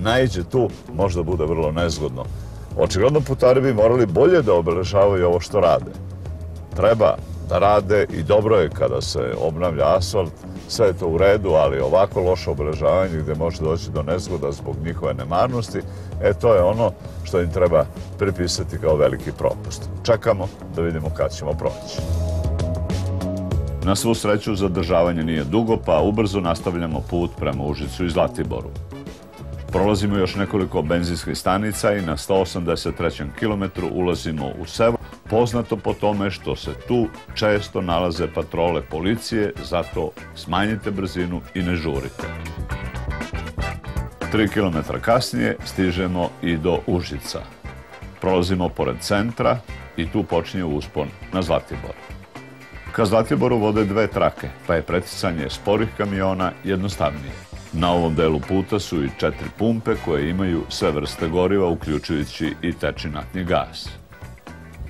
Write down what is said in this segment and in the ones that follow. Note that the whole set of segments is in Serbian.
naiđe tu, možda bude vrlo nezgodno. Očigledno putari bi morali bolje da obeležavaju ovo što rade. Treba da rade i dobro je kada se obnavlja asfalt, sve je to u redu, ali ovako loše obeležavanje gdje može doći do nezgoda zbog njihove nemarnosti, to je ono što im treba pripisati kao veliki propust. Čekamo da vidimo kad ćemo proći. Na svu sreću zadržavanje nije dugo, pa ubrzo nastavljamo put prema Užicu i Zlatiboru. Prolazimo još nekoliko benzinskih stanica i na 183. kilometru ulazimo u selo, poznato po tome što se tu često nalaze patrole policije, zato smanjite brzinu i ne žurite. 3 kilometra kasnije stižemo i do Užica. Prolazimo pored centra i tu počinje uspon na Zlatibor. Ka Zlatiboru vode 2 trake, pa je preticanje sporih kamiona jednostavnije. Na ovom delu puta su i 4 pumpe koje imaju sve vrste goriva, uključujući i tečni naftni gas.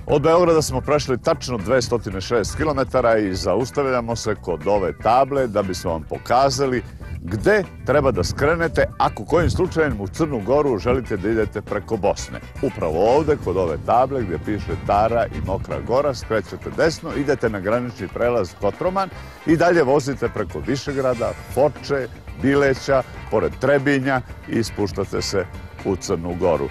Od Beograda smo prešli tačno 206 km i zaustavljamo se kod ove table da bismo vam pokazali gde treba da skrenete ako kojim slučajem u Crnu Goru želite da idete preko Bosne. Upravo ovde, kod ove table gdje piše Tara i Mokra Gora, skrećete desno, idete na granični prelaz Kotroman i dalje vozite preko Višegrada, Foče, Bileća, pored Trebinja i spuštate se u Crnu Goru.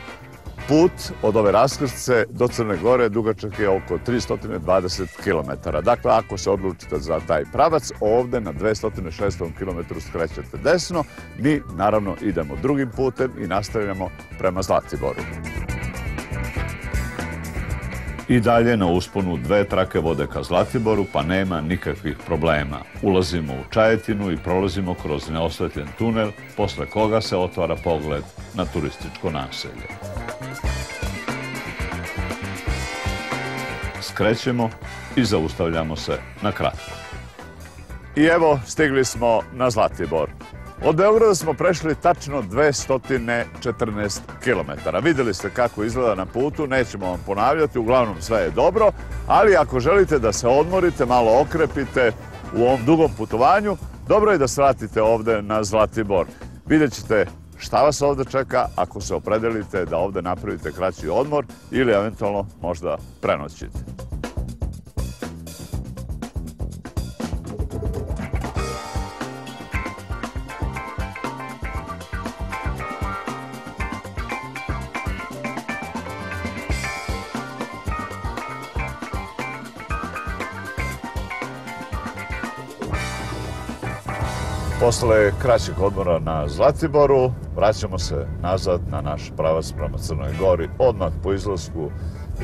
Put od ove raskrsnice do Crne Gore dugačak je oko 320 km. Dakle, ako se odlučite za taj pravac, ovde na 206 km skrećete desno. Mi, naravno, idemo drugim putem i nastavljamo prema Zlatiboru. I dalje na usponu 2 trake vode ka Zlatiboru, pa nema nikakvih problema. Ulazimo u Čajetinu i prolazimo kroz neosvetljen tunel, posle koga se otvara pogled na turističko naselje. Skrećemo i zaustavljamo se na kratko. I evo, stigli smo na Zlatibor. Od Beograda smo prešli tačno 214 km. Vidjeli ste kako izgleda na putu, nećemo vam ponavljati, uglavnom sve je dobro, ali ako želite da se odmorite, malo okrepite u ovom dugom putovanju, dobro je da svratite ovde na Zlatibor. Vidjet ćete šta vas ovde čeka ako se opredelite da ovde napravite kraći odmor ili eventualno možda prenoćite. Posle kraćeg odmora na Zlatiboru vraćamo se nazad na naš pravac prema Crnoj Gori, odmah po izlasku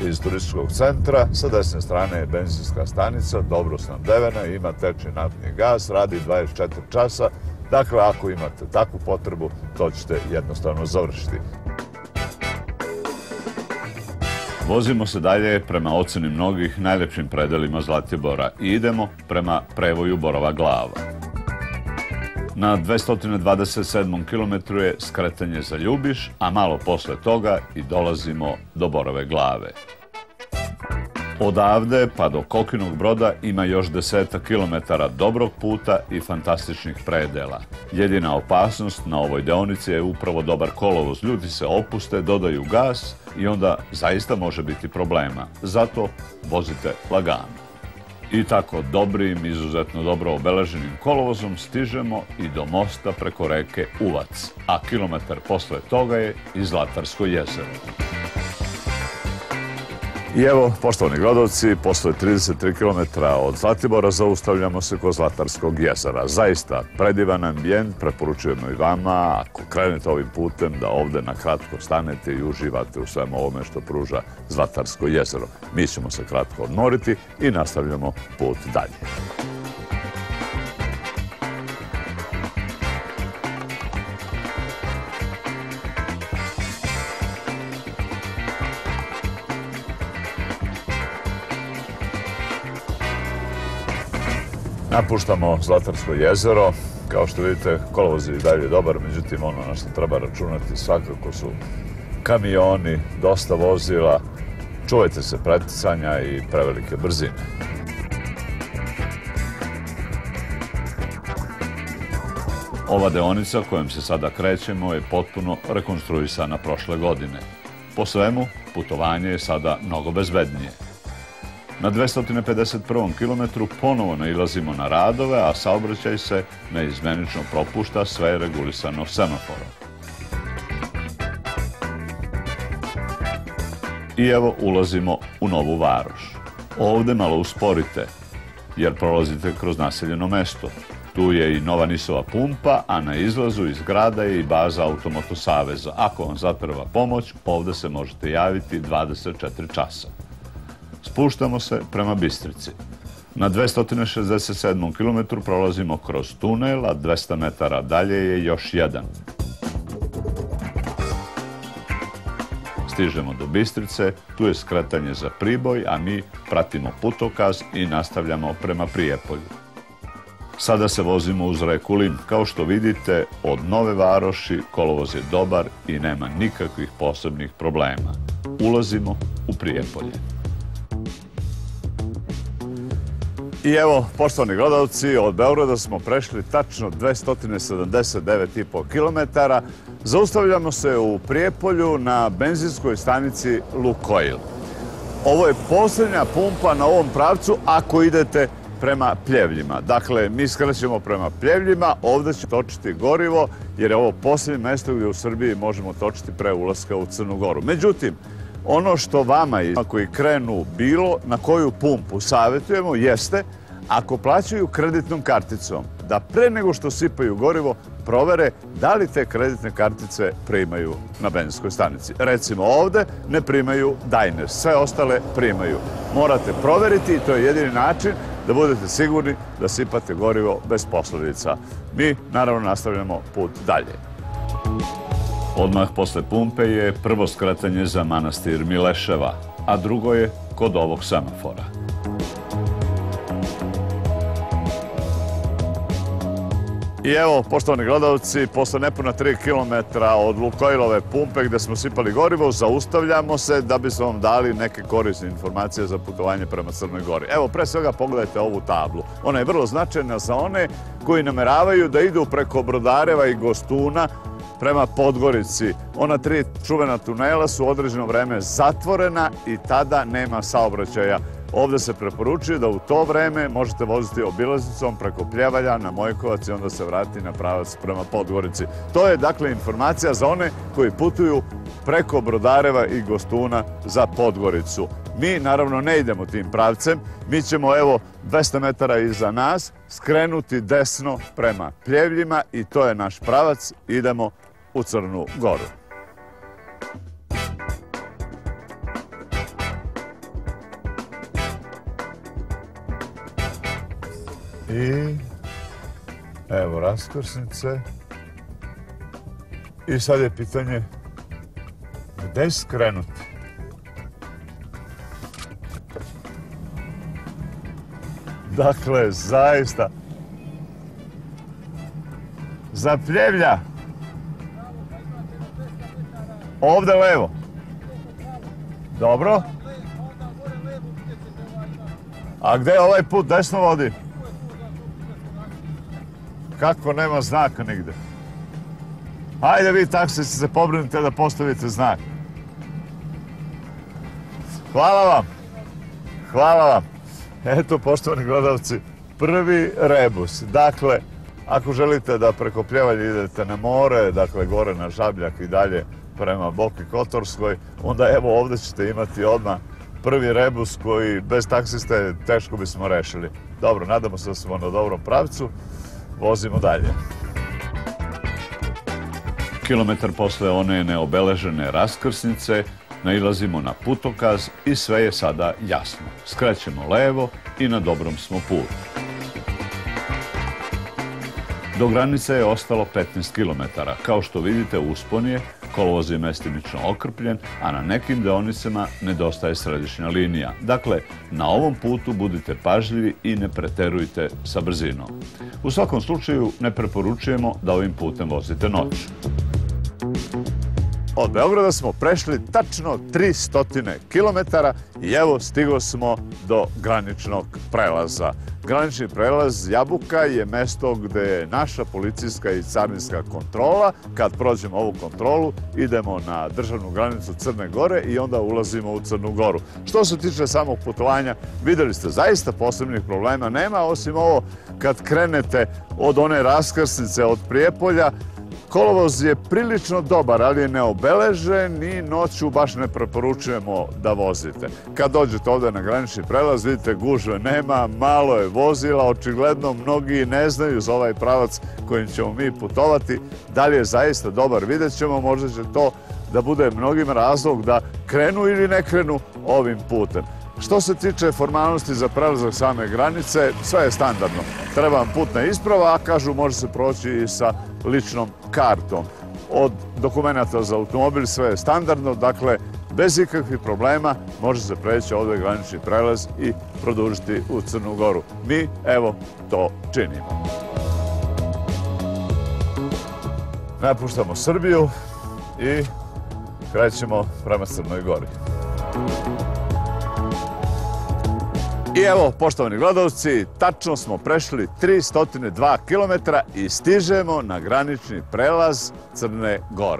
iz turističkog centra. Sa desne strane je benzinska stanica, dobro snabdevena, ima tečni naftni gas, radi 24 časa. Dakle, ako imate takvu potrebu, to ćete jednostavno završiti. Vozimo se dalje prema oceni mnogih najlepšim predelima Zlatibora i idemo prema prevoju Borova Glava. Na 227. kilometru je skretanje za Ljubiš, a malo posle toga i dolazimo do Borove Glave. Odavde pa do Kokinog Broda ima još 10 kilometara dobrog puta i fantastičnih predela. Jedina opasnost na ovoj deonici je upravo dobar kolovoz. Ljudi se opuste, dodaju gas i onda zaista može biti problema. Zato vozite lagano. I tako dobrim, izuzetno dobro obeleženim kolovozom stižemo i do mosta preko reke Uvac, a kilometar posle toga je i Zlatarsko jezero. I evo, poštovani gledalci, posle 33 km od Zlatibora zaustavljamo se kod Zlatarskog jezera. Zaista predivan ambijent, preporučujemo i vama, ako krenete ovim putem, da ovde na kratko stanete i uživate u svemu ovome što pruža Zlatarsko jezero. Mi ćemo se kratko odmoriti i nastavljamo put dalje. Napuštamo Zlatarsko jezero. Kao što vidite, kolovoz je i dalje dobar, međutim ono na što treba računati svakako su kamioni, dosta vozila. Čuvajte se preticanja i prevelike brzine. Ova deonica kojom se sada krećemo je potpuno rekonstruisana prošle godine. Po svemu, putovanje je sada mnogo bezbednije. Na 251. kilometru ponovo nailazimo na radove, a saobraćaj se neizmenično propušta, sve je regulisano semaforom. I evo ulazimo u Novu Varoš. Ovde malo usporite, jer prolazite kroz naseljeno mesto. Tu je i nova NIS-ova pumpa, a na izlazu iz grada je i baza Automoto Saveza. Ako vam zatreba pomoć, ovde se možete javiti 24 časa. Spuštamo se prema Bistrici. Na 267. kilometru prolazimo kroz tunel, a 200 metara dalje je još jedan. Stižemo do Bistrice, tu je skretanje za Priboj, a mi pratimo putokaz i nastavljamo prema Prijepolju. Sada se vozimo uz reku Lim. Kao što vidite, od Nove Varoši kolovoz je dobar i nema nikakvih posebnih problema. Ulazimo u Prijepolje. I evo, poštovani gledalci, od Beograda smo prešli tačno 279,5 km. Zaustavljamo se u Prijepolju na benzinskoj stanici Lukoil. Ovo je posljednja pumpa na ovom pravcu ako idete prema Pljevljima. Dakle, mi skrećemo prema Pljevljima, ovdje će točiti gorivo, jer je ovo posljednje mjesto gdje u Srbiji možemo točiti pre ulaska u Crnu Goru. Međutim, ono što vama koji krenu bilo na koju pumpu savjetujemo jeste, ako plaćaju kreditnom karticom, da pre nego što sipaju gorivo, provere da li te kreditne kartice primaju na benzinskoj stanici. Recimo ovde ne primaju Diners, sve ostale primaju. Morate proveriti i to je jedini način da budete sigurni da sipate gorivo bez posljedica. Mi, naravno, nastavljamo put dalje. Odmah posle pumpe je prvo skretanje za manastir Mileševa, a drugo je kod ovog semafora. I evo, poštovani gledalci, posle nepuna 3 km od Lukoilove pumpe gde smo sipali gorivo, zaustavljamo se da bismo vam dali neke korisne informacije za putovanje prema Crnoj Gori. Evo, pre svega pogledajte ovu tablu. Ona je vrlo značajna za one koji nameravaju da idu preko Brodareva i Gostuna prema Podgorici. Ona 3 čuvena tunela su određeno vreme zatvorena i tada nema saobraćaja. Ovde se preporučuje da u to vreme možete voziti obilaznicom preko Pljevalja na Mojkovac i onda se vrati na pravac prema Podgorici. To je, dakle, informacija za one koji putuju preko Brodareva i Gostuna za Podgoricu. Mi, naravno, ne idemo tim pravcem. Mi ćemo, evo, 200 metara iza nas skrenuti desno prema Pljevljima i to je naš pravac. Idemo u Crnu Goru. I evo raskrsnice. I sad je pitanje gde skrenuti? Dakle, zaista za Pljevlja. Ovde levo. Dobro. A gde ovaj put desno vodi? Kako nema znaka nigde? Hajde vi taksisti se pobrinite da postavite znak. Hvala vam. Hvala vam. Eto, poštovani gledalci, prvi rebus. Dakle, ako želite da preko Pljevalja idete na more, dakle gore na Žabljak i dalje prema Boki Kotorskoj, onda evo ovdje ćete imati odmah prvi rebus koji bez taksiste teško bismo rešili. Dobro, nadamo se da smo na dobrom pravcu. Vozimo dalje. Kilometar posle one neobeležene raskrsnice nailazimo na putokaz i sve je sada jasno. Skrećemo levo i na dobrom smo putu. Do granice je ostalo 15 km. Kao što vidite, uspon je, kolovoz je mestimično okrpljen, a na nekim deonicama nedostaje središnja linija. Dakle, na ovom putu budite pažljivi i ne preterujte sa brzinom. U svakom slučaju ne preporučujemo da ovim putem vozite noć. Od Beograda smo prešli tačno 300 km i evo stigo smo do graničnog prelaza. Granični prelaz Jabuka je mesto gde je naša policijska i carinska kontrola. Kad prođemo ovu kontrolu, idemo na državnu granicu Crne Gore i onda ulazimo u Crnu Goru. Što se tiče samog putovanja, videli ste, zaista posebnih problema nema, osim ovo kad krenete od one raskrsnice od Prijepolja. Kolovoz je prilično dobar, ali je neobeležen i noću baš ne preporučujemo da vozite. Kad dođete ovde na granični prelaz, vidite gužve nema, malo je vozila, očigledno mnogi ne znaju za ovaj pravac kojim ćemo mi putovati. Da li je zaista dobar, vidjet ćemo, možda će to da bude mnogim razlog da krenu ili ne krenu ovim putem. Što se tiče formalnosti za prelazak same granice, sve je standardno. Treba vam putna isprava, a kažu može se proći i sa ličnom kartom. Od dokumenta za automobil sve je standardno, dakle bez ikakvih problema može se preći ovdje granični prelaz i produžiti u Crnu Goru. Mi, evo, to činimo. Napuštamo Srbiju i krećemo prema Crnoj Gori. I evo, poštovani gledalci, tačno smo prešli 302 km i stižemo na granični prelaz Crne Gore.